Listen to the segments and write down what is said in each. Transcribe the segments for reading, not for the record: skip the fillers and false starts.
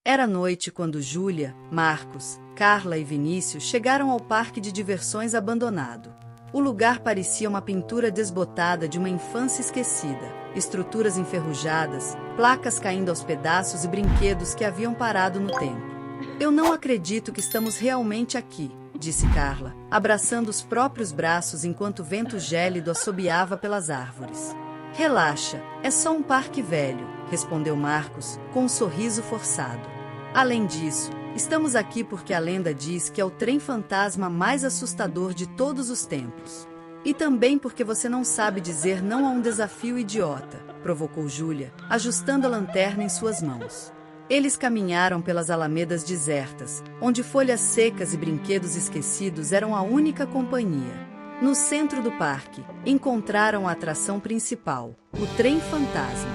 Era noite quando Júlia, Marcos, Carla e Vinícius chegaram ao parque de diversões abandonado. O lugar parecia uma pintura desbotada de uma infância esquecida. Estruturas enferrujadas, placas caindo aos pedaços e brinquedos que haviam parado no tempo. "Eu não acredito que estamos realmente aqui", disse Carla, abraçando os próprios braços enquanto o vento gélido assobiava pelas árvores. "Relaxa, é só um parque velho", respondeu Marcos, com um sorriso forçado. "Além disso, estamos aqui porque a lenda diz que é o trem fantasma mais assustador de todos os tempos. E também porque você não sabe dizer não a um desafio idiota", provocou Júlia, ajustando a lanterna em suas mãos. Eles caminharam pelas alamedas desertas, onde folhas secas e brinquedos esquecidos eram a única companhia. No centro do parque, encontraram a atração principal, o trem fantasma.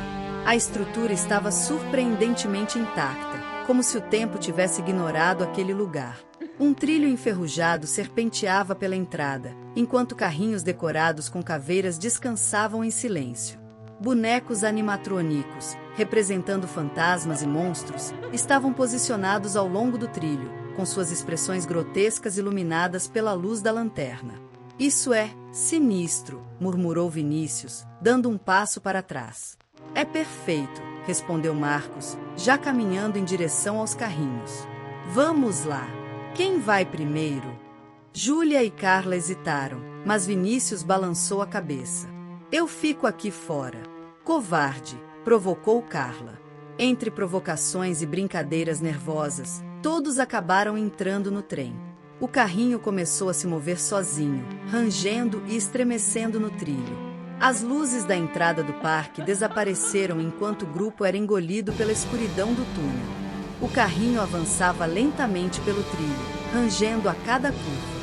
A estrutura estava surpreendentemente intacta, como se o tempo tivesse ignorado aquele lugar. Um trilho enferrujado serpenteava pela entrada, enquanto carrinhos decorados com caveiras descansavam em silêncio. Bonecos animatrônicos, representando fantasmas e monstros, estavam posicionados ao longo do trilho, com suas expressões grotescas iluminadas pela luz da lanterna. "Isso é sinistro", murmurou Vinícius, dando um passo para trás. "É perfeito", respondeu Marcos, já caminhando em direção aos carrinhos. "Vamos lá. Quem vai primeiro?" Júlia e Carla hesitaram, mas Vinícius balançou a cabeça. "Eu fico aqui fora." "Covarde", provocou Carla. Entre provocações e brincadeiras nervosas, todos acabaram entrando no trem. O carrinho começou a se mover sozinho, rangendo e estremecendo no trilho. As luzes da entrada do parque desapareceram enquanto o grupo era engolido pela escuridão do túnel. O carrinho avançava lentamente pelo trilho, rangendo a cada curva.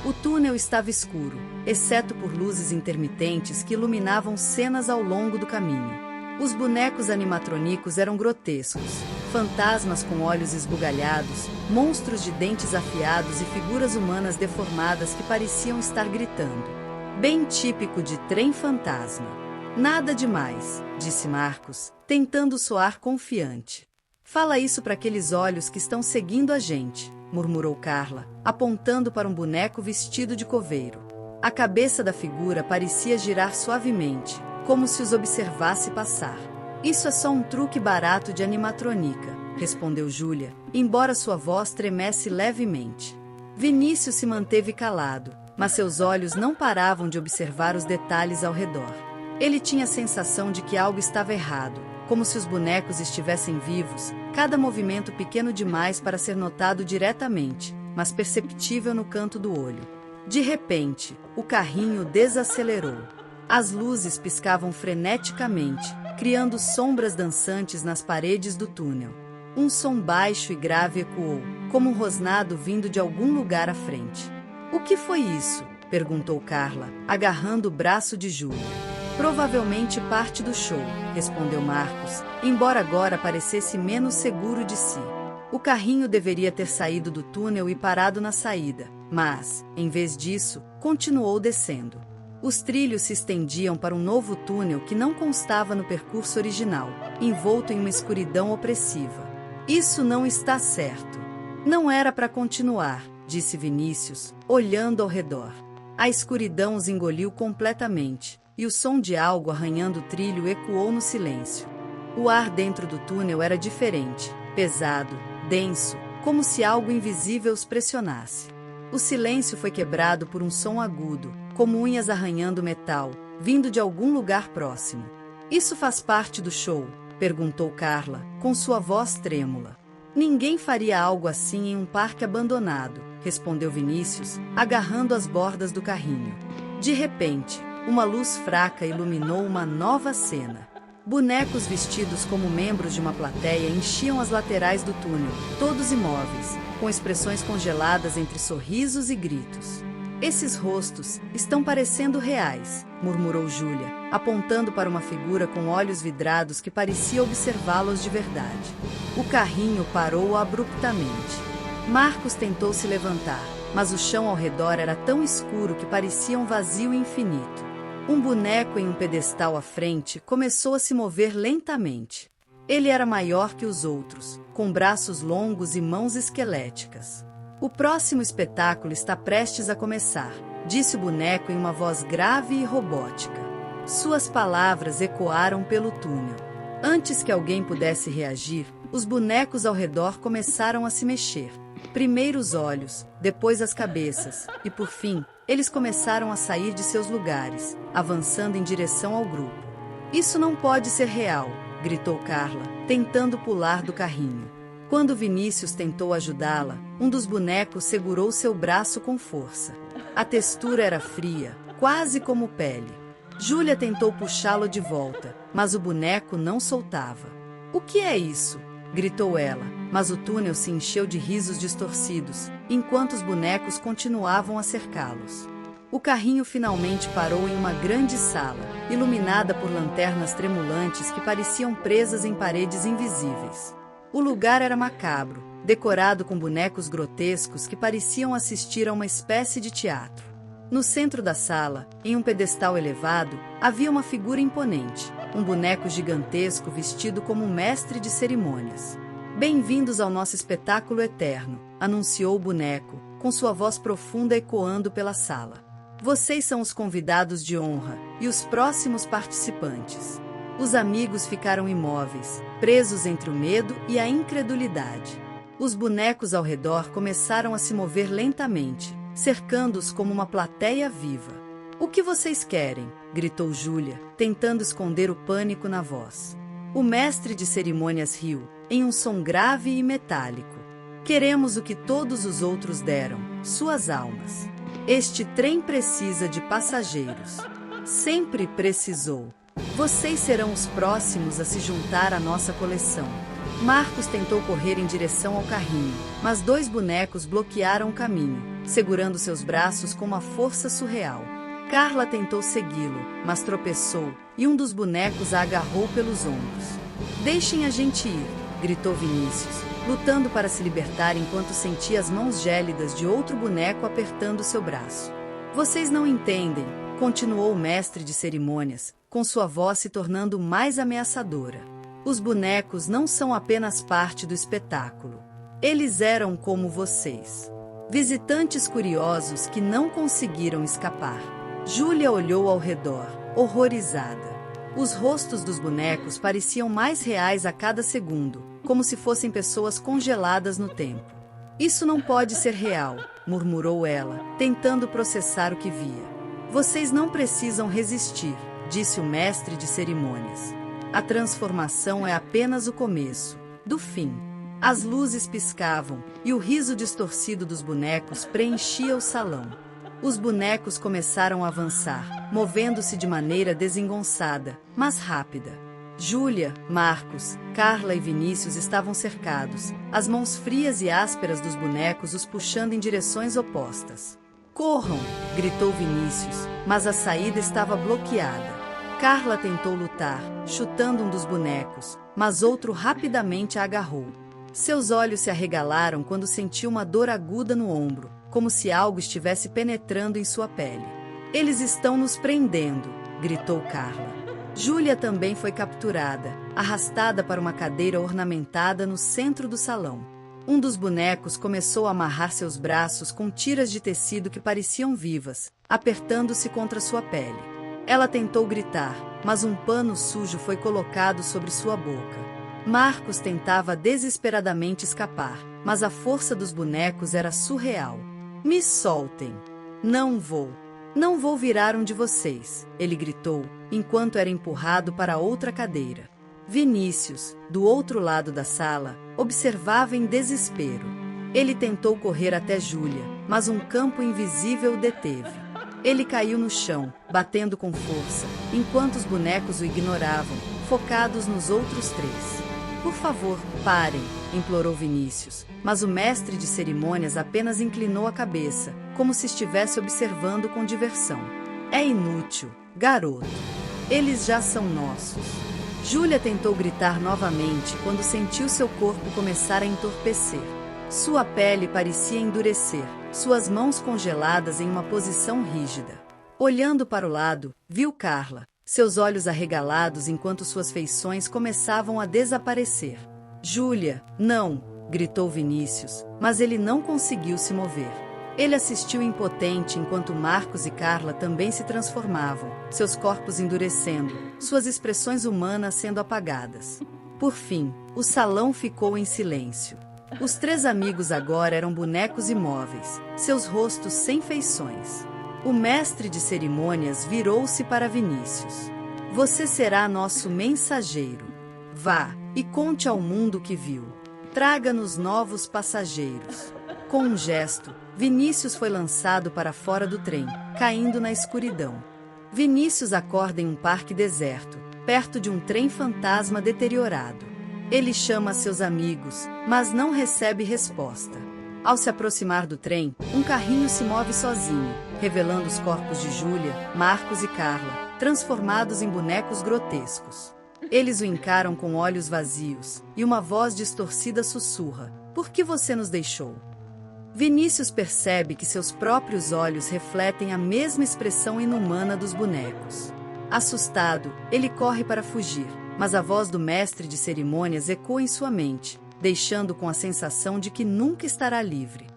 O túnel estava escuro, exceto por luzes intermitentes que iluminavam cenas ao longo do caminho. Os bonecos animatrônicos eram grotescos, fantasmas com olhos esbugalhados, monstros de dentes afiados e figuras humanas deformadas que pareciam estar gritando. Bem típico de trem fantasma. "Nada demais", disse Marcos, tentando soar confiante. "Fala isso para aqueles olhos que estão seguindo a gente", murmurou Carla, apontando para um boneco vestido de coveiro. A cabeça da figura parecia girar suavemente, como se os observasse passar. "Isso é só um truque barato de animatrônica", respondeu Júlia, embora sua voz tremesse levemente. Vinícius se manteve calado, mas seus olhos não paravam de observar os detalhes ao redor. Ele tinha a sensação de que algo estava errado, como se os bonecos estivessem vivos, cada movimento pequeno demais para ser notado diretamente, mas perceptível no canto do olho. De repente, o carrinho desacelerou. As luzes piscavam freneticamente, criando sombras dançantes nas paredes do túnel. Um som baixo e grave ecoou, como um rosnado vindo de algum lugar à frente. "O que foi isso?", perguntou Carla, agarrando o braço de Júlia. "Provavelmente parte do show", respondeu Marcos, embora agora parecesse menos seguro de si. O carrinho deveria ter saído do túnel e parado na saída, mas, em vez disso, continuou descendo. Os trilhos se estendiam para um novo túnel que não constava no percurso original, envolto em uma escuridão opressiva. "Isso não está certo." "Não era para continuar", disse Vinícius, olhando ao redor. A escuridão os engoliu completamente, e o som de algo arranhando o trilho ecoou no silêncio. O ar dentro do túnel era diferente, pesado, denso, como se algo invisível os pressionasse. O silêncio foi quebrado por um som agudo, como unhas arranhando metal, vindo de algum lugar próximo. "Isso faz parte do show?", perguntou Carla, com sua voz trêmula. "Ninguém faria algo assim em um parque abandonado", respondeu Vinícius, agarrando as bordas do carrinho. De repente, uma luz fraca iluminou uma nova cena. Bonecos vestidos como membros de uma plateia enchiam as laterais do túnel, todos imóveis, com expressões congeladas entre sorrisos e gritos. "Esses rostos estão parecendo reais", murmurou Júlia, apontando para uma figura com olhos vidrados que parecia observá-los de verdade. O carrinho parou abruptamente. Marcos tentou se levantar, mas o chão ao redor era tão escuro que parecia um vazio infinito. Um boneco em um pedestal à frente começou a se mover lentamente. Ele era maior que os outros, com braços longos e mãos esqueléticas. O próximo espetáculo está prestes a começar, disse o boneco em uma voz grave e robótica. Suas palavras ecoaram pelo túnel. Antes que alguém pudesse reagir, os bonecos ao redor começaram a se mexer. Primeiro os olhos, depois as cabeças, e por fim, eles começaram a sair de seus lugares, avançando em direção ao grupo. Isso não pode ser real, gritou Carla, tentando pular do carrinho. Quando Vinícius tentou ajudá-la, um dos bonecos segurou seu braço com força. A textura era fria, quase como pele. Júlia tentou puxá-lo de volta, mas o boneco não soltava. "O que é isso?" gritou ela, mas o túnel se encheu de risos distorcidos, enquanto os bonecos continuavam a cercá-los. O carrinho finalmente parou em uma grande sala, iluminada por lanternas tremulantes que pareciam presas em paredes invisíveis. O lugar era macabro, decorado com bonecos grotescos que pareciam assistir a uma espécie de teatro. No centro da sala, em um pedestal elevado, havia uma figura imponente, um boneco gigantesco vestido como um mestre de cerimônias. "Bem-vindos ao nosso espetáculo eterno", anunciou o boneco, com sua voz profunda ecoando pela sala. "Vocês são os convidados de honra e os próximos participantes." Os amigos ficaram imóveis, presos entre o medo e a incredulidade. Os bonecos ao redor começaram a se mover lentamente, cercando-os como uma plateia viva. "O que vocês querem?" gritou Júlia, tentando esconder o pânico na voz. O mestre de cerimônias riu, em um som grave e metálico. "Queremos o que todos os outros deram, suas almas. Este trem precisa de passageiros. Sempre precisou. Vocês serão os próximos a se juntar à nossa coleção." Marcos tentou correr em direção ao carrinho, mas dois bonecos bloquearam o caminho, segurando seus braços com uma força surreal. Carla tentou segui-lo, mas tropeçou, e um dos bonecos a agarrou pelos ombros. "Deixem a gente ir", gritou Vinícius, lutando para se libertar enquanto sentia as mãos gélidas de outro boneco apertando seu braço. "Vocês não entendem", continuou o mestre de cerimônias, com sua voz se tornando mais ameaçadora. "Os bonecos não são apenas parte do espetáculo. Eles eram como vocês. Visitantes curiosos que não conseguiram escapar." Júlia olhou ao redor, horrorizada. Os rostos dos bonecos pareciam mais reais a cada segundo, como se fossem pessoas congeladas no tempo. "Isso não pode ser real", murmurou ela, tentando processar o que via. "Vocês não precisam resistir", disse o mestre de cerimônias. "A transformação é apenas o começo do fim." As luzes piscavam, e o riso distorcido dos bonecos preenchia o salão. Os bonecos começaram a avançar, movendo-se de maneira desengonçada, mas rápida. Júlia, Marcos, Carla e Vinícius estavam cercados, as mãos frias e ásperas dos bonecos os puxando em direções opostas. "Corram!" gritou Vinícius, mas a saída estava bloqueada. Carla tentou lutar, chutando um dos bonecos, mas outro rapidamente a agarrou. Seus olhos se arregalaram quando sentiu uma dor aguda no ombro, como se algo estivesse penetrando em sua pele. "Eles estão nos prendendo!" gritou Carla. Júlia também foi capturada, arrastada para uma cadeira ornamentada no centro do salão. Um dos bonecos começou a amarrar seus braços com tiras de tecido que pareciam vivas, apertando-se contra sua pele. Ela tentou gritar, mas um pano sujo foi colocado sobre sua boca. Marcos tentava desesperadamente escapar, mas a força dos bonecos era surreal. "Me soltem! Não vou! Não vou virar um de vocês!" ele gritou, enquanto era empurrado para outra cadeira. Vinícius, do outro lado da sala, observava em desespero. Ele tentou correr até Júlia, mas um campo invisível o deteve. Ele caiu no chão, batendo com força, enquanto os bonecos o ignoravam, focados nos outros três. "Por favor, parem", implorou Vinícius, mas o mestre de cerimônias apenas inclinou a cabeça, como se estivesse observando com diversão. "É inútil, garoto. Eles já são nossos." Júlia tentou gritar novamente quando sentiu seu corpo começar a entorpecer. Sua pele parecia endurecer, suas mãos congeladas em uma posição rígida. Olhando para o lado, viu Carla, seus olhos arregalados enquanto suas feições começavam a desaparecer. Júlia, não! Gritou Vinícius, mas ele não conseguiu se mover. Ele assistiu impotente enquanto Marcos e Carla também se transformavam, seus corpos endurecendo, suas expressões humanas sendo apagadas. Por fim, o salão ficou em silêncio. Os três amigos agora eram bonecos imóveis, seus rostos sem feições. O mestre de cerimônias virou-se para Vinícius. Você será nosso mensageiro. Vá, e conte ao mundo o que viu. Traga-nos novos passageiros. Com um gesto, Vinícius foi lançado para fora do trem, caindo na escuridão. Vinícius acorda em um parque deserto, perto de um trem fantasma deteriorado. Ele chama seus amigos, mas não recebe resposta. Ao se aproximar do trem, um carrinho se move sozinho, revelando os corpos de Júlia, Marcos e Carla, transformados em bonecos grotescos. Eles o encaram com olhos vazios, e uma voz distorcida sussurra: "Por que você nos deixou?" Vinícius percebe que seus próprios olhos refletem a mesma expressão inumana dos bonecos. Assustado, ele corre para fugir, mas a voz do mestre de cerimônias ecoa em sua mente, deixando com a sensação de que nunca estará livre.